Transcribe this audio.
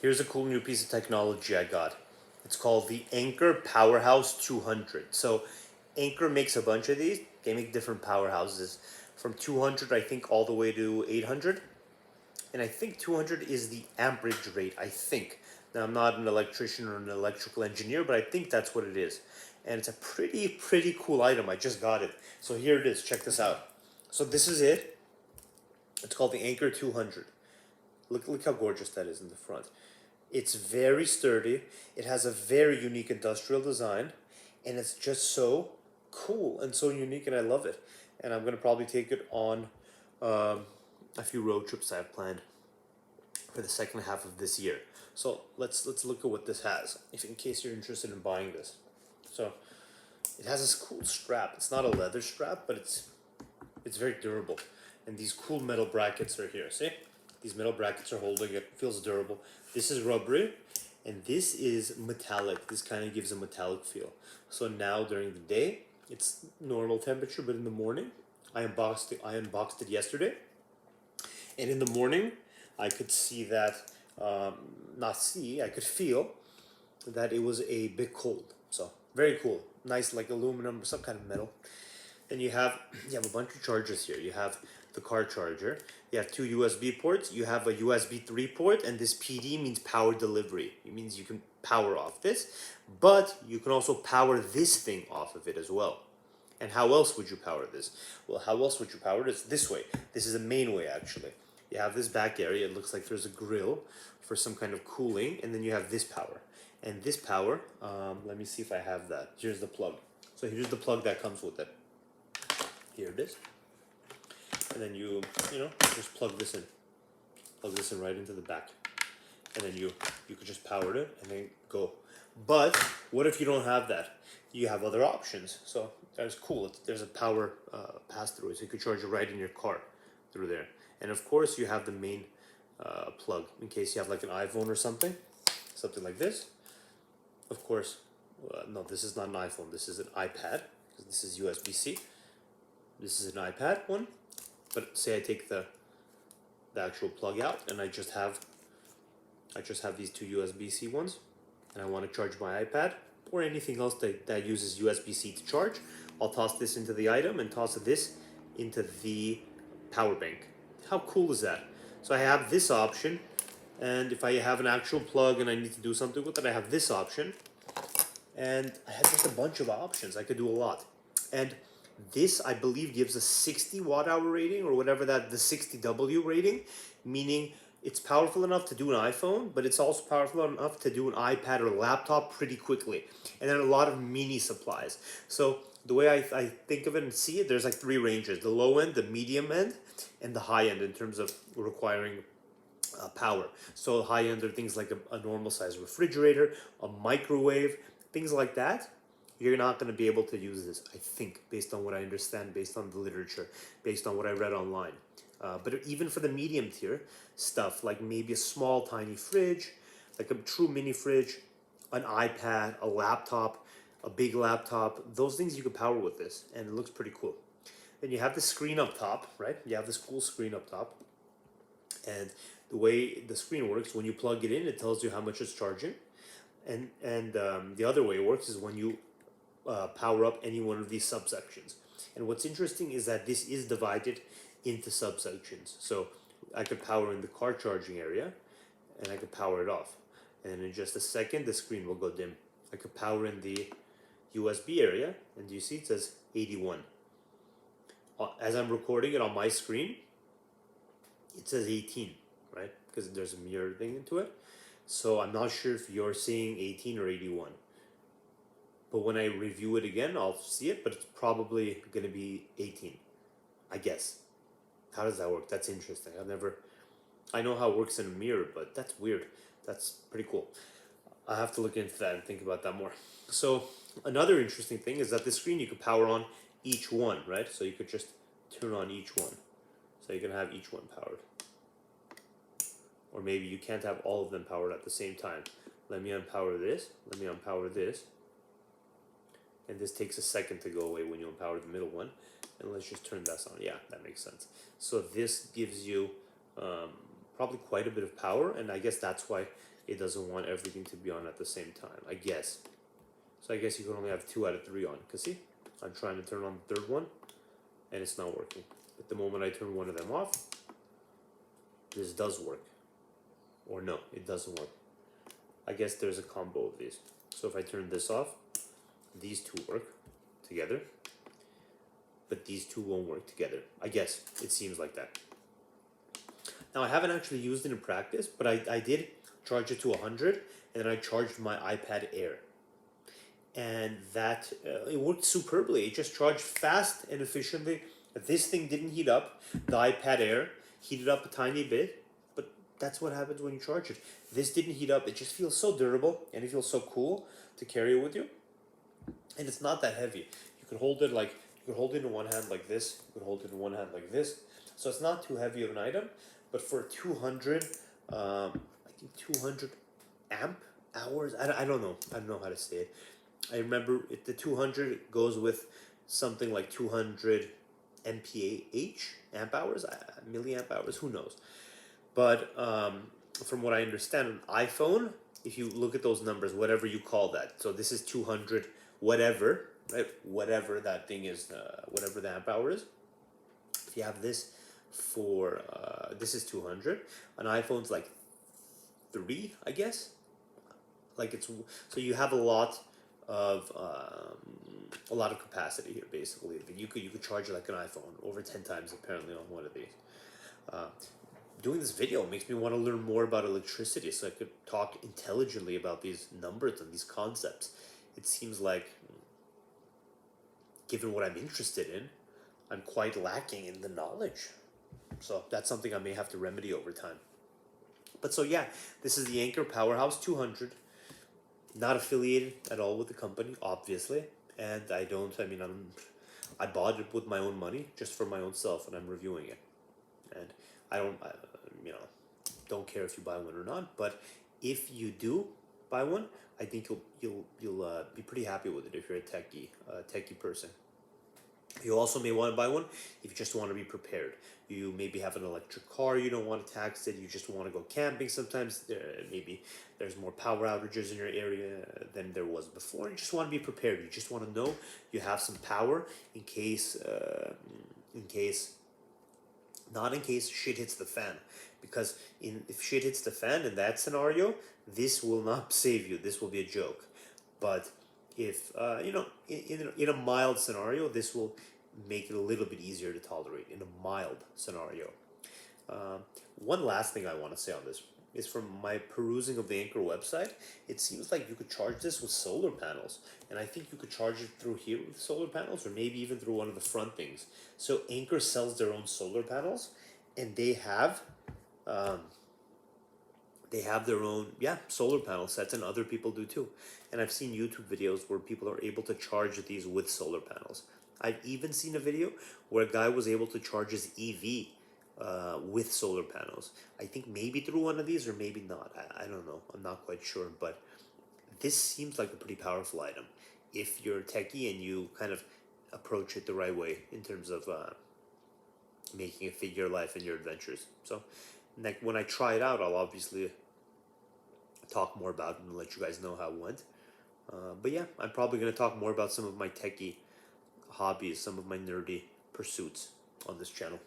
Here's a cool new piece of technology I got. It's called the Anker Powerhouse 200. So Anker makes a bunch of these. They make different powerhouses from 200, I think, all the way to 800. And I think 200 is the amperage rate, I think. Now, I'm not an electrician or an electrical engineer, but I think that's what it is. And it's a pretty cool item. I just got it. So here it is. Check this out. So this is it. It's called the Anker 200. Look how gorgeous that is in the front. It's very sturdy. It has a very unique industrial design, and it's just so cool and so unique, and I love it. And I'm gonna probably take it on a few road trips I have planned for the second half of this year. So let's look at what this has, if in case you're interested in buying this. So it has this cool strap. It's not a leather strap, but it's very durable. And these cool metal brackets are here. See? These metal brackets are holding it. Feels durable. This is rubbery, and this is metallic. This kind of gives a metallic feel. So now during the day, it's normal temperature, but in the morning, I unboxed it yesterday, and in the morning, I could see that, I could feel that it was a bit cold. So very cool. Nice, like aluminum or some kind of metal. Then you have a bunch of chargers here. You have the car charger. You have two USB ports. You have a USB 3 port, and this PD means power delivery. It means you can power off this, but you can also power this thing off of it as well. And how else would you power this? Well, how else would you power this? This way. This is the main way, actually. You have this back area. It looks like there's a grill for some kind of cooling, and then you have this power. And this power, let me see if I have that. Here's the plug. So here's the plug that comes with it. Here it is. And then you just plug this in. Plug this in right into the back. And then you could just power it and then go. But what if you don't have that? You have other options. So that's cool. There's a power pass-through. So you could charge it right in your car through there. And of course you have the main plug in case you have like an iPhone or something like this. Of course, no, this is not an iPhone. This is an iPad. This is USB-C. This is an iPad one, but say I take the actual plug out and I just have these two USB-C ones, and I want to charge my iPad or anything else that uses USB-C to charge. I'll toss this into the item and toss this into the power bank. How cool is that? So I have this option, and if I have an actual plug and I need to do something with it, I have this option, and I have just a bunch of options. I could do a lot. And this, I believe, gives a 60 watt hour rating or whatever the 60W rating, meaning it's powerful enough to do an iPhone, but it's also powerful enough to do an iPad or laptop pretty quickly. And then a lot of mini supplies. So the way I think of it and see it, there's like three ranges: the low end, the medium end, and the high end in terms of requiring power. So high end are things like a normal size refrigerator, a microwave, things like that. You're not going to be able to use this, I think, based on what I understand, based on the literature, based on what I read online. But even for the medium tier stuff, like maybe a small tiny fridge, like a true mini fridge, an iPad, a laptop, a big laptop, those things you can power with this, and it looks pretty cool. Then you have the screen up top, right? You have this cool screen up top, and the way the screen works, when you plug it in, it tells you how much it's charging. And the other way it works is when you power up any one of these subsections. And what's interesting is that this is divided into subsections. So I could power in the car charging area, and I could power it off. And in just a second, the screen will go dim. I could power in the USB area, and you see it says 81. As I'm recording it on my screen, it says 18, right? Because there's a mirror thing into it. So I'm not sure if you're seeing 18 or 81. But when I review it again, I'll see it, but it's probably going to be 18, I guess. How does that work? That's interesting. I know how it works in a mirror, but that's weird. That's pretty cool. I have to look into that and think about that more. So another interesting thing is that this screen, you could power on each one, right? So you could just turn on each one. So you can have each one powered. Or maybe you can't have all of them powered at the same time. Let me unpower this. Let me unpower this. And this takes a second to go away when you empower the middle one. And let's just turn this on. Yeah, that makes sense. So this gives you probably quite a bit of power, and I guess that's why it doesn't want everything to be on at the same time, I guess. So I guess you can only have 2 out of 3 on, because see, I'm trying to turn on the third one, and it's not working. But the moment I turn one of them off, this does work. Or no, it doesn't work. I guess there's a combo of these. So if I turn this off, these two work together, but these two won't work together. I guess it seems like that. Now I haven't actually used it in practice, but I did charge it to 100, and then I charged my iPad Air. And that, it worked superbly. It just charged fast and efficiently. This thing didn't heat up. The iPad Air heated up a tiny bit, but that's what happens when you charge it. This didn't heat up. It just feels so durable, and it feels so cool to carry with you. And it's not that heavy. You could hold it in one hand like this. You could hold it in one hand like this. So it's not too heavy of an item. But for 200, I think 200 amp hours. I don't know. I don't know how to say it. I remember the 200 goes with something like 200 mph, amp hours, milliamp hours, who knows. But from what I understand, an iPhone, if you look at those numbers, whatever you call that, so this is 200 whatever, right? Whatever that thing is, whatever the amp hour is. If you have this for, this is 200. An iPhone's like 3, I guess. Like it's, so you have a lot of capacity here, basically. You could charge it like an iPhone over 10 times apparently on one of these. Doing this video makes me want to learn more about electricity, so I could talk intelligently about these numbers and these concepts. It seems like, given what I'm interested in, I'm quite lacking in the knowledge. So that's something I may have to remedy over time. But so yeah, this is the Anker Powerhouse 200. Not affiliated at all with the company, obviously, and I bought it with my own money, just for my own self, and I'm reviewing it. And I don't care if you buy one or not, but if you do buy one, I think you'll be pretty happy with it if you're a techie person. You also may want to buy one if you just want to be prepared. You maybe have an electric car, you don't want to tax it, you just want to go camping sometimes. Maybe there's more power outages in your area than there was before. You just want to be prepared. You just want to know you have some power in case shit hits the fan. Because if shit hits the fan in that scenario, this will not save you. This will be a joke. But if in a mild scenario, this will make it a little bit easier to tolerate in a mild scenario. One last thing I want to say on this is, from my perusing of the Anker website, it seems like you could charge this with solar panels, and I think you could charge it through here with solar panels, or maybe even through one of the front things. So Anker sells their own solar panels, and they have their own solar panel sets, and other people do too. And I've seen YouTube videos where people are able to charge these with solar panels. I've even seen a video where a guy was able to charge his EV with solar panels. I think maybe through one of these, or maybe not. I don't know. I'm not quite sure. But this seems like a pretty powerful item if you're a techie and you kind of approach it the right way in terms of making it fit your life and your adventures. So when I try it out, I'll obviously talk more about it and let you guys know how it went. But yeah, I'm probably going to talk more about some of my techie hobbies, some of my nerdy pursuits on this channel.